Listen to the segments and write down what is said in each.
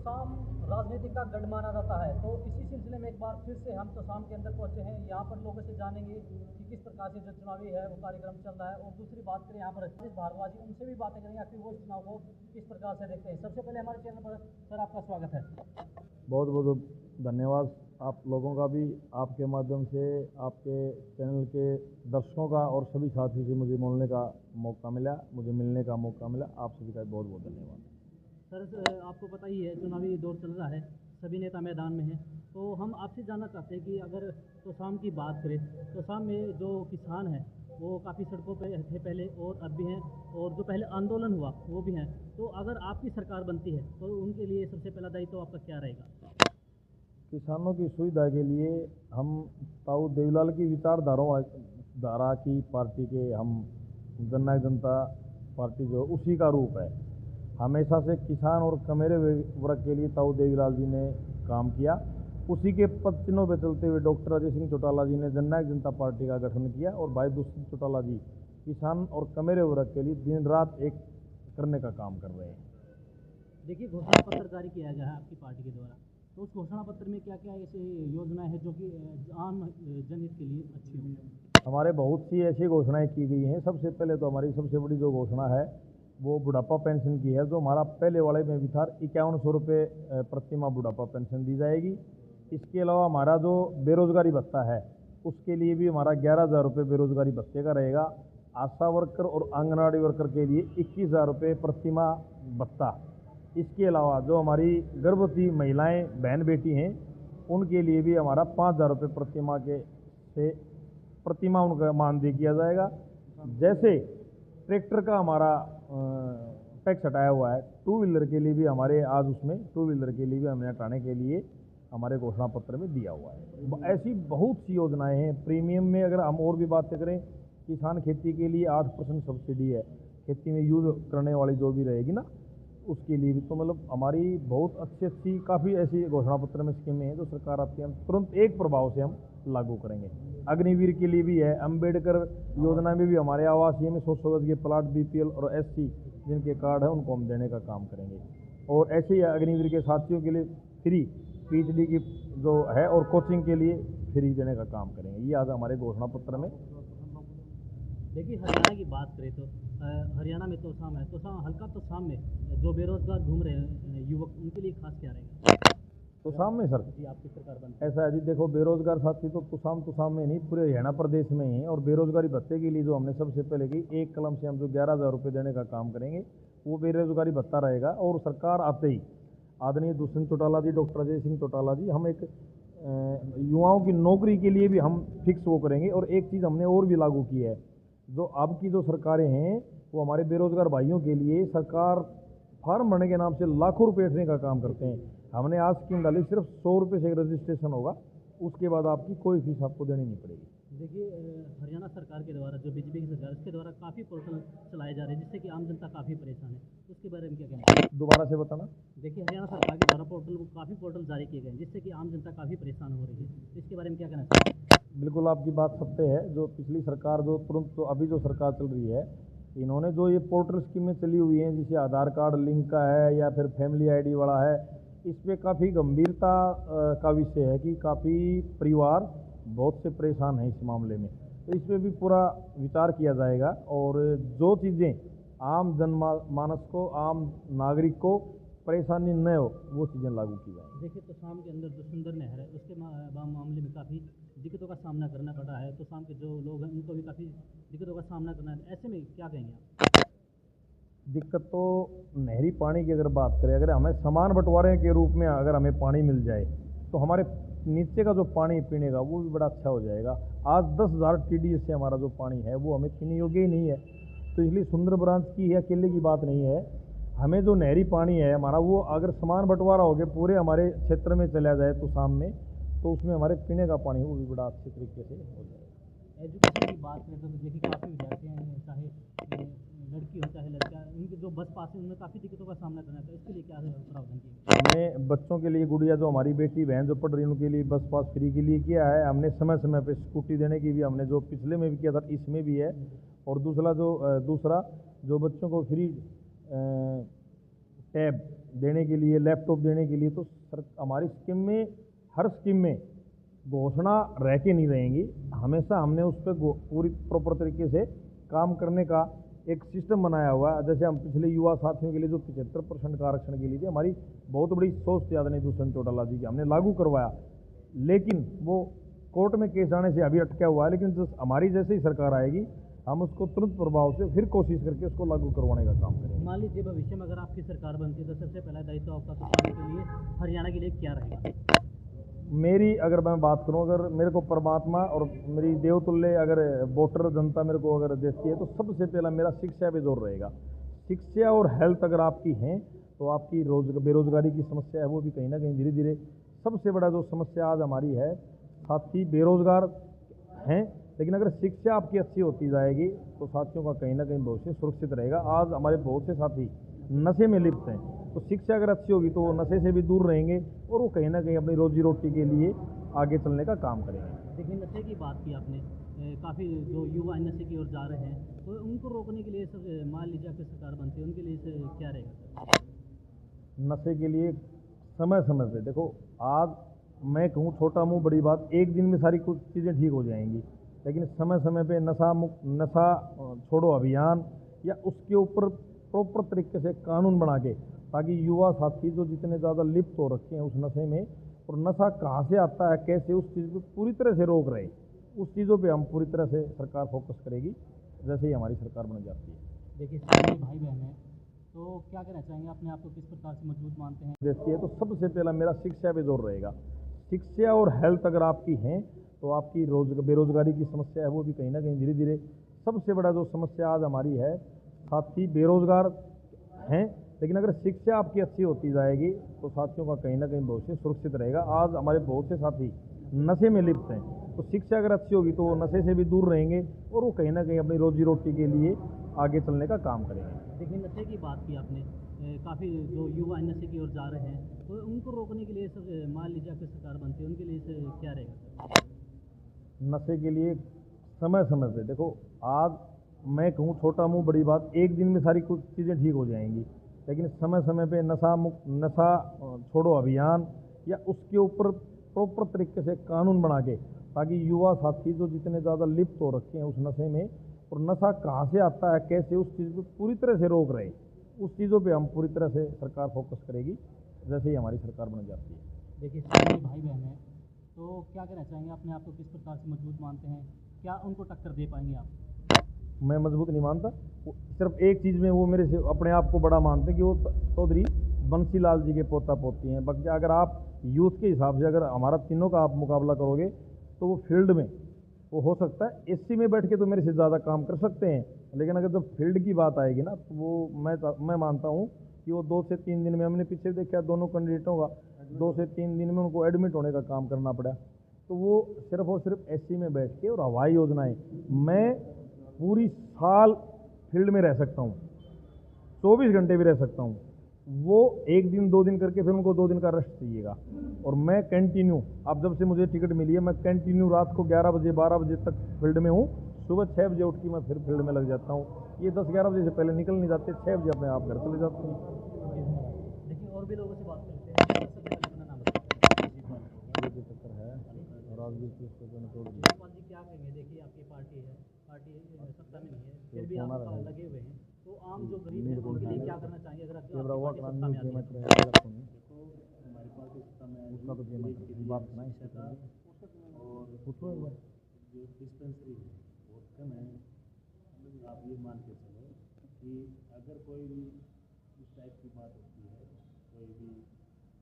तोसाम राजनीति का गढ़ माना जाता है, तो इसी सिलसिले में एक बार फिर से हम तोसाम के अंदर पहुंचे हैं। यहाँ पर लोगों से जानेंगे कि किस प्रकार से जो चुनावी है वो कार्यक्रम चल रहा है, और दूसरी बात करें यहाँ पर रजनीश भारद्वाज जी, उनसे भी बातें करेंगे आखिर वो इस चुनाव को किस प्रकार से देखते हैं। सबसे पहले हमारे चैनल पर सर आपका स्वागत है। बहुत बहुत धन्यवाद आप लोगों का भी, आपके माध्यम से आपके चैनल के दर्शकों का और सभी साथी से मुझे मिलने का मौका मिला, आप सभी का बहुत बहुत धन्यवाद। सर आपको पता ही है चुनावी दौर चल रहा है, सभी नेता मैदान में हैं, तो हम आपसे जानना चाहते हैं कि अगर तोसाम की बात करें, तोसाम में जो किसान हैं वो काफ़ी सड़कों पे थे पहले और अब भी हैं, और जो पहले आंदोलन हुआ वो भी हैं, तो अगर आपकी सरकार बनती है तो उनके लिए सबसे पहला दायित्व तो आपका क्या रहेगा? किसानों की सुविधा के लिए हम ताऊ देवीलाल की धारा की पार्टी के हम जननायक जनता पार्टी जो उसी का रूप है। हमेशा से किसान और कमेरे वर्ग के लिए ताऊ देवीलाल जी ने काम किया। उसी के पद चिन्हों पर चलते हुए डॉक्टर अजय सिंह चौटाला जी ने जननायक जनता पार्टी का गठन किया, और भाई दुष्यंत चौटाला जी किसान और कमेरे वर्ग के लिए दिन रात एक करने का काम कर रहे हैं। देखिए, घोषणा पत्र जारी किया गया है आपकी पार्टी के द्वारा, तो उस घोषणा पत्र में क्या क्या ऐसी योजनाएं हैं जो कि आम जनहित के लिए अच्छी होंगी? हमारे बहुत सी ऐसी घोषणाएं की गई हैं। सबसे पहले तो हमारी सबसे बड़ी जो घोषणा है वो बुढ़ापा पेंशन की है, जो हमारा पहले वाले में भी था। 5100 रुपये प्रतिमाह बुढ़ापा पेंशन दी जाएगी। इसके अलावा हमारा जो बेरोजगारी भत्ता है उसके लिए भी हमारा 11,000 रुपये बेरोजगारी भत्ते का रहेगा। आशा वर्कर और आंगनबाड़ी वर्कर के लिए 21,000 रुपये प्रतिमाह भत्ता। इसके अलावा जो हमारी गर्भवती महिलाएं बहन बेटी हैं उनके लिए भी हमारा 5,000 रुपये प्रतिमाह उनका मानदेय किया जाएगा। जैसे ट्रैक्टर का हमारा टैक्स हटाया हुआ है, टू व्हीलर के लिए भी हमारे आज उसमें टू व्हीलर के लिए भी हमने हटाने के लिए हमारे घोषणा पत्र में दिया हुआ है। ऐसी बहुत सी योजनाएं हैं। प्रीमियम में अगर हम और भी बातें करें, किसान खेती के लिए 8% सब्सिडी है, खेती में यूज करने वाली जो भी रहेगी ना उसके लिए भी। तो मतलब हमारी बहुत अच्छी काफ़ी ऐसी घोषणा पत्र में स्कीमें हैं जो सरकार आती है हम तुरंत एक प्रभाव से हम लागू करेंगे। अग्निवीर के लिए भी है, अम्बेडकर योजना में भी हमारे आवासीय में 100 गज के प्लाट BPL और SC जिनके कार्ड है उनको हम देने का काम करेंगे। और ऐसे ही अग्निवीर के साथियों के लिए फ्री PhD की जो है और कोचिंग के लिए फ्री देने का काम करेंगे। ये आज हमारे घोषणा पत्र में। देखिए, हरियाणा की बात करें तो हरियाणा में तोसाम है, हल्का तोसाम में जो बेरोजगार घूम रहे हैं युवक, उनके लिए खास क्या रहेगा तोसाम में? सर जी आपकी सरकार बनती ऐसा है जी, देखो बेरोजगार साथी तो तोसाम में नहीं पूरे हरियाणा प्रदेश में ही है। और बेरोजगारी भत्ते के लिए जो हमने सबसे पहले की एक कलम से हम जो 11,000 रुपये देने का काम करेंगे वो बेरोजगारी भत्ता रहेगा। और सरकार आते ही आदरणीय दुष्यंत चौटाला जी, डॉक्टर अजय सिंह चौटाला जी, हम एक युवाओं की नौकरी के लिए भी हम फिक्स वो करेंगे। और एक चीज़ हमने और भी लागू की है, जो अब की जो सरकारें हैं वो हमारे बेरोजगार भाइयों के लिए सरकार फार्म भरने के नाम से लाखों रुपये देने का काम करते हैं। हमने आज स्कीम डाली, सिर्फ 100 रुपये से रजिस्ट्रेशन होगा, उसके बाद आपकी कोई फीस आपको देनी नहीं पड़ेगी। देखिए, हरियाणा सरकार के द्वारा जो BJP की सरकार, इसके द्वारा काफ़ी पोर्टल चलाए जा रहे हैं जिससे कि आम जनता काफ़ी परेशान है, उसके बारे में क्या कहना है? दोबारा से बताना। देखिए, हरियाणा सरकार के द्वारा काफ़ी पोर्टल जारी किए गए हैं जिससे कि आम जनता काफ़ी परेशान हो रही है, इसके बारे में क्या कहना चाहिए? बिल्कुल आपकी बात सत्य है। जो पिछली सरकार जो तुरंत तो अभी जो सरकार चल रही है, इन्होंने जो ये पोर्टल स्कीमें चली हुई हैं जिसे आधार कार्ड लिंक का है या फिर फैमिली ID वाला है, इस पर काफ़ी गंभीरता का विषय है कि काफ़ी परिवार बहुत से परेशान हैं इस मामले में। तो इस पर भी पूरा विचार किया जाएगा और जो चीज़ें आम जनमानस को, आम नागरिक को परेशानी न हो वो चीज़ें लागू की जाएंगी। देखिए, तोसाम के अंदर जो सुंदर नहर है उसके मामले में काफ़ी दिक्कतों का सामना करना पड़ रहा है। तोसाम के जो लोग हैं उनको भी काफ़ी दिक्कतों का सामना करना है, ऐसे में क्या कहेंगे आप? दिक्कत तो नहरी पानी की अगर बात करें, अगर हमें समान बंटवारे के रूप में अगर हमें पानी मिल जाए तो हमारे नीचे का जो पानी पीने का वो भी बड़ा अच्छा हो जाएगा। आज 10,000 TDS से हमारा जो पानी है वो हमें पीने योग्य ही नहीं है। तो इसलिए सुंदर ब्रांच की या अकेले की बात नहीं है, हमें जो नहरी पानी है हमारा वो अगर समान बंटवारा हो गया पूरे हमारे क्षेत्र में चला जाए तो शाम में, तो उसमें हमारे पीने का पानी वो भी बड़ा अच्छे तरीके से हो जाएगा। एजुकेशन की बात करें तो देखिए काफ़ी विद्यार्थी हैं, चाहे लड़की हो चाहे लड़का, उनके जो बस पास है उनमें काफ़ी दिक्कतों का सामना करना है, इसके लिए क्या प्रावधान किया? हमने बच्चों के लिए गुड़िया जो हमारी बेटी बहन जो पढ़ रही है उनके लिए बस पास फ्री के लिए किया है। हमने समय समय पे स्कूटी देने की भी हमने जो पिछले में भी किया था इसमें भी है। और दूसरा जो बच्चों को फ्री टैब देने के लिए, लैपटॉप देने के लिए, तो हमारी स्कीम में, हर स्कीम में घोषणा रह के नहीं रहेंगी। हमेशा हमने उस पर पूरी प्रॉपर तरीके से काम करने का एक सिस्टम बनाया हुआ है। जैसे हम पिछले युवा साथियों के लिए जो 75% का आरक्षण के लिए थी, हमारी बहुत बड़ी सोच थी आदरणीय दुष्यंत चौटाला जी की, हमने लागू करवाया, लेकिन वो कोर्ट में केस आने से अभी अटका हुआ है। लेकिन जो हमारी जैसे ही सरकार आएगी, हम उसको तुरंत प्रभाव से फिर कोशिश करके उसको लागू करवाने का काम करेंगे। मान लीजिए भविष्य में अगर आपकी सरकार बनती है तो सबसे पहला दायित्व आपका किसानों के लिए, हरियाणा के लिए क्या रहेगा? मेरी अगर मैं बात करूं, अगर मेरे को परमात्मा और मेरी देवतुल्य अगर वोटर जनता मेरे को अगर देती है, तो सबसे पहला मेरा शिक्षा पे जोर रहेगा। शिक्षा और हेल्थ अगर आपकी हैं, तो आपकी बेरोजगारी की समस्या है वो भी कहीं ना कहीं धीरे धीरे, सबसे बड़ा जो समस्या आज हमारी है, साथी बेरोजगार हैं, लेकिन अगर शिक्षा आपकी अच्छी होती जाएगी तो साथियों का कहीं ना कहीं भविष्य सुरक्षित रहेगा। आज हमारे बहुत से साथी नशे में लिप्त हैं, तो शिक्षा अगर अच्छी होगी तो वो नशे से भी दूर रहेंगे और वो कहीं ना कहीं अपनी रोजी रोटी के लिए आगे चलने का काम करेंगे। देखिए, नशे की बात की आपने, काफ़ी जो युवा नशे की ओर जा रहे हैं, तो उनको रोकने के लिए सब, मान लीजिए आपकी सरकार बनती है, उनके लिए क्या रहेगा? नशे के लिए समय समय पे देखो, आज मैं कहूँ छोटा मुंह बड़ी बात, एक दिन में सारी कुछ चीज़ें ठीक हो जाएंगी, लेकिन समय समय पे नशा छोड़ो अभियान या उसके ऊपर प्रॉपर तरीके से कानून बना के, ताकि युवा साथी जो जितने ज़्यादा लिप्त हो रखे हैं उस नशे में, और नशा कहाँ से आता है, कैसे, उस चीज़ को पूरी तरह से रोक रहे, उस चीज़ों पे हम पूरी तरह से सरकार फोकस करेगी जैसे ही हमारी सरकार बन जाती है। देखिए, सभी भाई बहन हैं, तो क्या कहना चाहेंगे, अपने आप को किस प्रकार से मजबूत मानते हैं? देती है, तो सबसे पहला मेरा शिक्षा पे जोर रहेगा। शिक्षा और हेल्थ अगर आपकी हैं, तो आपकी बेरोजगारी की समस्या है वो भी कहीं ना कहीं धीरे धीरे, सबसे बड़ा जो समस्या आज हमारी है, साथी बेरोजगार हैं, लेकिन अगर शिक्षा आपकी अच्छी होती जाएगी तो साथियों का कहीं ना कहीं भविष्य सुरक्षित रहेगा। आज हमारे बहुत से साथी नशे में लिप्त हैं, तो शिक्षा अगर अच्छी होगी तो वो नशे से भी दूर रहेंगे और वो कहीं ना कहीं अपनी रोजी रोटी के लिए आगे चलने का काम करेंगे। देखिए, नशे की बात की आपने, काफ़ी जो युवा नशे की ओर जा रहे हैं, तो उनको रोकने के लिए सब, मान लीजिए आपकी सरकार बनती है, उनके लिए क्या रहेगा? नशे के लिए समय समय पे देखो, आज मैं कहूँ छोटा मुंह बड़ी बात, एक दिन में सारी कुछ चीज़ें ठीक हो जाएंगी, लेकिन समय समय पे नशा छोड़ो अभियान या उसके ऊपर प्रॉपर तरीके से कानून बना के, ताकि युवा साथी जो जितने ज़्यादा लिप्त हो रखे हैं उस नशे में, और नशा कहाँ से आता है, कैसे, उस चीज़ को पूरी तरह से रोक रहे, उस चीज़ों पे हम पूरी तरह से सरकार फोकस करेगी जैसे ही हमारी सरकार बन जाती है। देखिए, सभी भाई बहन हैं, तो क्या कहना चाहेंगे, अपने आप को किस प्रकार से मजबूत मानते हैं? क्या उनको टक्कर दे पाएंगे आप? मैं मजबूत नहीं मानता, सिर्फ एक चीज़ में वो मेरे से अपने आप को बड़ा मानते हैं कि वो चौधरी बंसीलाल जी के पोता पोती हैं। बाकी अगर आप यूथ के हिसाब से अगर हमारा तीनों का आप मुकाबला करोगे, तो वो फील्ड में वो हो सकता है एससी में बैठ के तो मेरे से ज़्यादा काम कर सकते हैं, लेकिन अगर जब फील्ड की बात आएगी ना, तो वो मैं मानता हूँ कि वो 2 से 3 दिन में, हमने पीछे देखा दोनों कैंडिडेटों का 2 से 3 दिन में उनको एडमिट होने का काम करना पड़ा, तो वो सिर्फ और सिर्फ एससी में बैठ के, और हवाई योजनाएं, मैं पूरी साल फील्ड में रह सकता हूँ, 24 घंटे भी रह सकता हूँ, वो 1 दिन 2 दिन करके फिर उनको 2 दिन का रेस्ट चाहिएगा, और मैं कंटिन्यू, अब जब से मुझे टिकट मिली है, मैं कंटिन्यू रात को 11 बजे 12 बजे तक फील्ड में हूँ, सुबह 6 बजे उठ के मैं फिर फील्ड में लग जाता हूँ। ये 10-11 बजे से पहले निकल नहीं जाते, 6 बजे अपने आप घर चले जाते हैं। देखिए, और भी लोगों से बात करते हैं, सबसे पहले अपना नाम बताइए। ये चक्कर है राजवीर जी, क्या कहेंगे? देखिए, आपकी पार्टी है, पार्टी सत्ता में नहीं है, फिर भी आप लगे हुए हैं, तो आम जो गरीब है उनके लिए क्या करना चाहिए अगर आपकी पार्टी सत्ता में आती है? देखो, हमारी पार्टी सत्ता में आएगी, उसका तो पेमेंट गरीब के लिए बात सुनाई शिक्षा और पूछो एक बार। जो डिस्पेंसरी है बहुत कम है। आप ये मान के चलो कि अगर कोई भी इस टाइप की बात होती है, कोई भी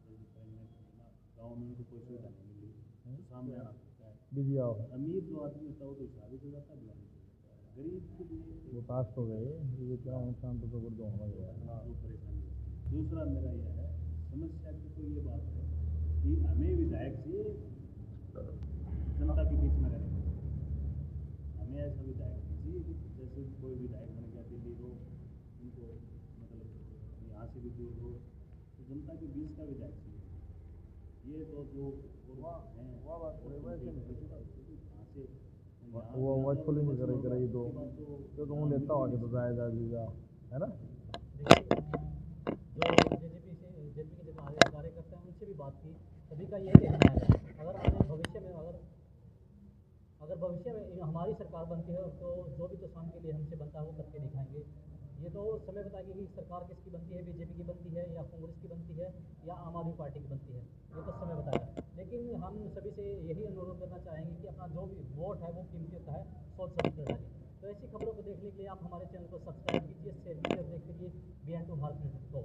प्रेगनेंट महिला, गाँव में उनको कोई सुविधा नहीं मिली तो सामने आना पड़ता है। बिजी आओ, अमीर जो आदमी होता है वो तो शादी हो जाता है, बुलाने को जाता है। गरीब के लिए वो पास हो गए, ये क्या नुकसान तो गुर्दो हो गया है। वो परेशानी होती है। दूसरा मेरा यह है, समस्या की तो ये बात है कि हमें विधायक चाहिए जनता के बीच में रहने के लिए। हमें ऐसा विधायक नहीं चाहिए कि जैसे कोई विधायक बन गया दिल्ली हो, उनको मतलब यहाँ से भी दूर हो, तो जनता के बीच का विधायक चाहिए। ये तो जो यहाँ से वो वाइफुल नहीं करे तो वो लेता हो आगे तो जाए वीजा है ना। देखिए, जो ये देखना है अगर आने भविष्य में अगर भविष्य में हमारी सरकार बनती है तो जो भी तो शाम के लिए हमसे बनता है वो करके दिखाएंगे। ये तो समय बताएगी कि सरकार किसकी बनती है, बीजेपी की बनती है या कांग्रेस की बनती है या आम आदमी पार्टी की बनती है, ये तो समय बताएगा। लेकिन हम सभी से यही अनुरोध करना चाहेंगे कि अपना जो भी वोट है वो कीमती होता है, सोच समझ कर डालिए। तो ऐसी खबरों को देखने के लिए आप हमारे चैनल को सब्सक्राइब कीजिए, शेयर कीजिए और देखते रहिए BN2 भारत न्यूज़ को।